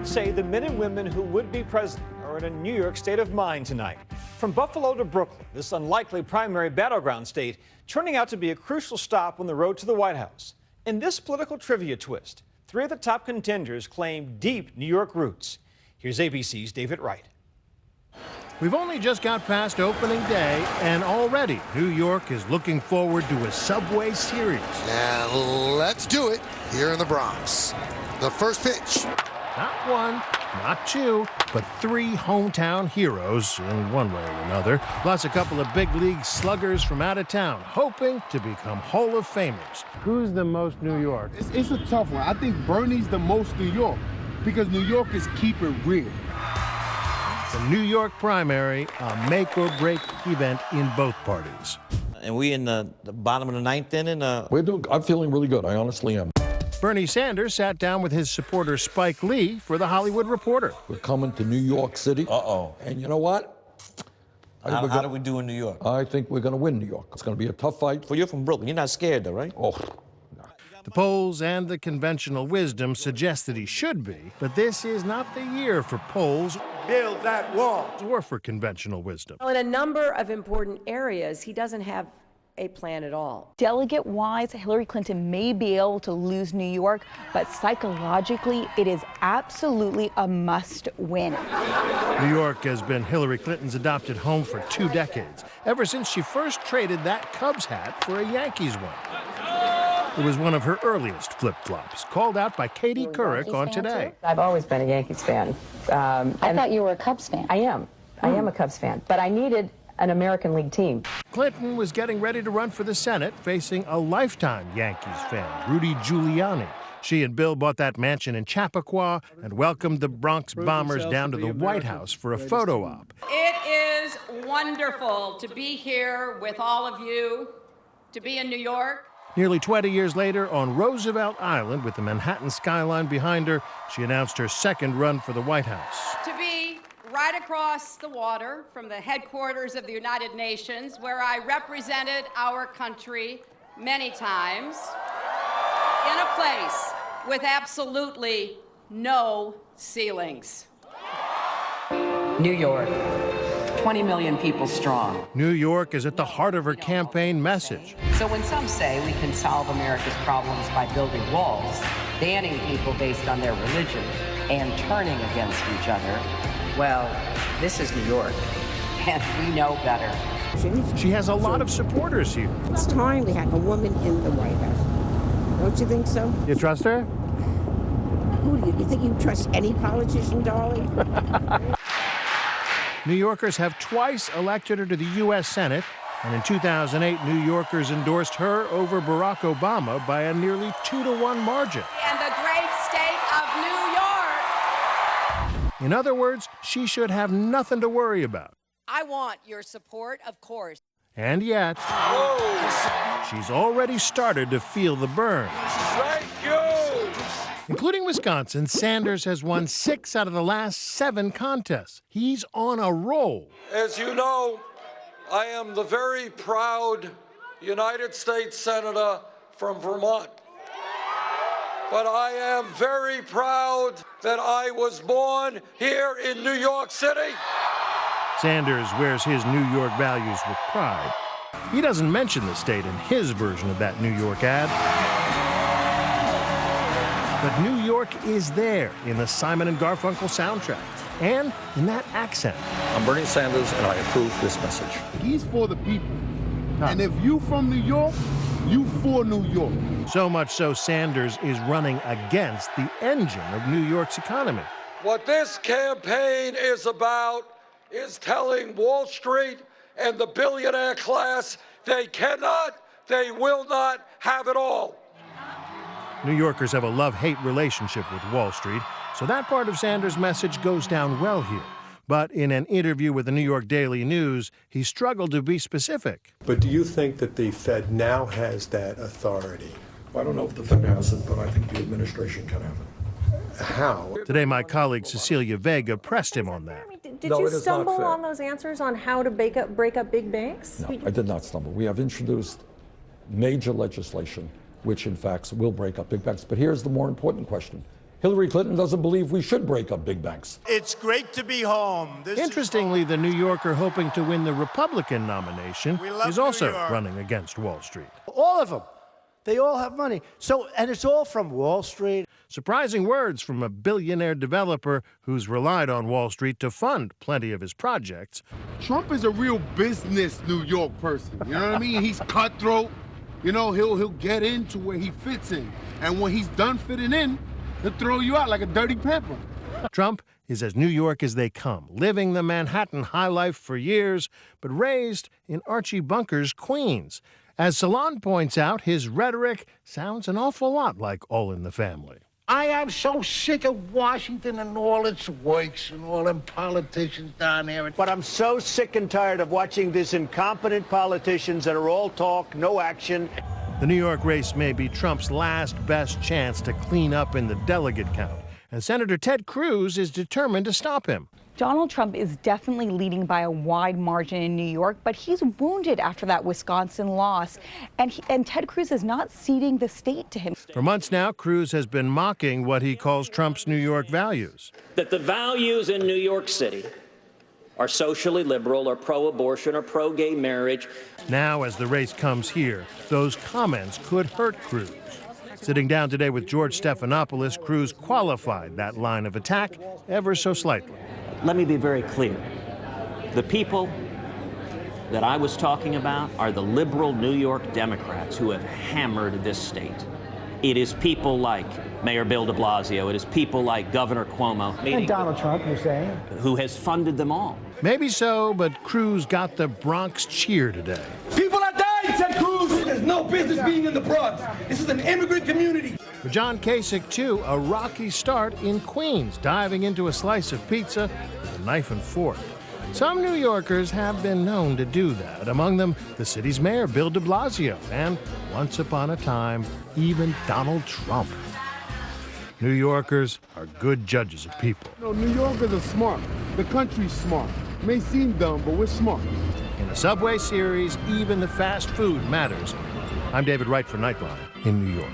say the men and women who would be president are in a New York state of mind tonight. From Buffalo to Brooklyn, this unlikely primary battleground state turning out to be a crucial stop on the road to the White House. In this political trivia twist, 3 of the top contenders claim deep New York roots. Here's ABC's David Wright. We've only just got past opening day, and already New York is looking forward to a Subway Series. And let's do it here in the Bronx. The first pitch. Not 1, not 2, but 3 hometown heroes in one way or another, plus a couple of big league sluggers from out of town, hoping to become Hall of Famers. Who's the most New York? It's a tough one. I think Bernie's the most New York because New Yorkers keep it real. The New York primary, a make-or-break event in both parties. And we in the bottom of the 9th inning. I'm feeling really good. I honestly am. Bernie Sanders sat down with his supporter Spike Lee for The Hollywood Reporter. We're coming to New York City. Uh-oh. And you know what? How do we do in New York? I think we're going to win New York. It's going to be a tough fight. Well, you're from Brooklyn. You're not scared, though, right? Oh. The polls and the conventional wisdom suggest that he should be, but this is not the year for polls. Build that wall. Or for conventional wisdom. Well, in a number of important areas, he doesn't have a plan at all. Delegate-wise, Hillary Clinton may be able to lose New York, but psychologically, it is absolutely a must-win. New York has been Hillary Clinton's adopted home for 2 decades, ever since she first traded that Cubs hat for a Yankees one. It was one of her earliest flip-flops, called out by Katie Couric on Today. I've always been a Yankees fan. I thought you were a Cubs fan. I am. I am a Cubs fan, but I needed an American League team. Clinton was getting ready to run for the Senate, facing a lifetime Yankees fan, Rudy Giuliani. She and Bill bought that mansion in Chappaqua and welcomed the Bronx Bombers down to the White House for a photo op. It is wonderful to be here with all of you, to be in New York. Nearly 20 years later, on Roosevelt Island, with the Manhattan skyline behind her, she announced her second run for the White House. To be right across the water from the headquarters of the United Nations, where I represented our country many times, in a place with absolutely no ceilings. New York, 20 million people strong. New York is at the heart of her campaign message. So when some say we can solve America's problems by building walls, banning people based on their religion, and turning against each other, well, this is New York, and we know better. She has a lot of supporters here. It's time we had a woman in the White House. Don't you think so? You trust her? Who do you think you trust any politician, darling? New Yorkers have twice elected her to the U.S. Senate, and in 2008, New Yorkers endorsed her over Barack Obama by a nearly 2-to-1 margin. And the great state of New York. In other words, she should have nothing to worry about. I want your support, of course. And yet, she's already started to feel the burn. Thank you. Including Wisconsin, Sanders has won 6 out of the last 7 contests. He's on a roll. As you know, I am the very proud United States Senator from Vermont. But I am very proud that I was born here in New York City. Sanders wears his New York values with pride. He doesn't mention the state in his version of that New York ad. But New York is there in the Simon & Garfunkel soundtrack and in that accent. I'm Bernie Sanders, and I approve this message. He's for the people. And if you from New York, you for New York. So much so Sanders is running against the engine of New York's economy. What this campaign is about is telling Wall Street and the billionaire class they cannot, they will not have it all. New Yorkers have a love-hate relationship with Wall Street, so that part of Sanders' message goes down well here. But in an interview with the New York Daily News, he struggled to be specific. But do you think that the Fed now has that authority? I don't know if the Fed has it, but I think the administration can have it. How? Today, my colleague Cecilia Vega pressed him on that. Did you stumble on those answers on how to break up big banks? No, I did not stumble. We have introduced major legislation which in fact will break up big banks. But here's the more important question. Hillary Clinton doesn't believe we should break up big banks. It's great to be home. Interestingly, the New Yorker hoping to win the Republican nomination is also running against Wall Street. All of them. They all have money. And it's all from Wall Street. Surprising words from a billionaire developer who's relied on Wall Street to fund plenty of his projects. Trump is a real business New York person. You know what I mean? He's cutthroat. You know, he'll get into where he fits in. And when he's done fitting in, he'll throw you out like a dirty pamper. Trump is as New York as they come, living the Manhattan high life for years, but raised in Archie Bunker's Queens. As Salon points out, his rhetoric sounds an awful lot like All in the Family. I am so sick of Washington and all its works and all them politicians down there. But I'm so sick and tired of watching these incompetent politicians that are all talk, no action. The New York race may be Trump's last best chance to clean up in the delegate count, and Senator Ted Cruz is determined to stop him. Donald Trump is definitely leading by a wide margin in New York, but he's wounded after that Wisconsin loss, and Ted Cruz is not ceding the state to him. For months now, Cruz has been mocking what he calls Trump's New York values. That the values in New York City are socially liberal or pro-abortion or pro-gay marriage. Now, as the race comes here, those comments could hurt Cruz. Sitting down today with George Stephanopoulos, Cruz qualified that line of attack ever so slightly. Let me be very clear. The people that I was talking about are the liberal New York Democrats who have hammered this state. It is people like Mayor Bill de Blasio. It is people like Governor Cuomo. And Donald Trump, you're saying? Who has funded them all. Maybe so, but Cruz got the Bronx cheer today. People are dying, Ted Cruz! There's no business being in the Bronx. This is an immigrant community. For John Kasich, too, a rocky start in Queens, diving into a slice of pizza with a knife and fork. Some New Yorkers have been known to do that, among them the city's mayor, Bill de Blasio, and once upon a time, even Donald Trump. New Yorkers are good judges of people. No, New Yorkers are smart. The country's smart. It may seem dumb, but we're smart. In the Subway series, even the fast food matters. I'm David Wright for Nightline in New York.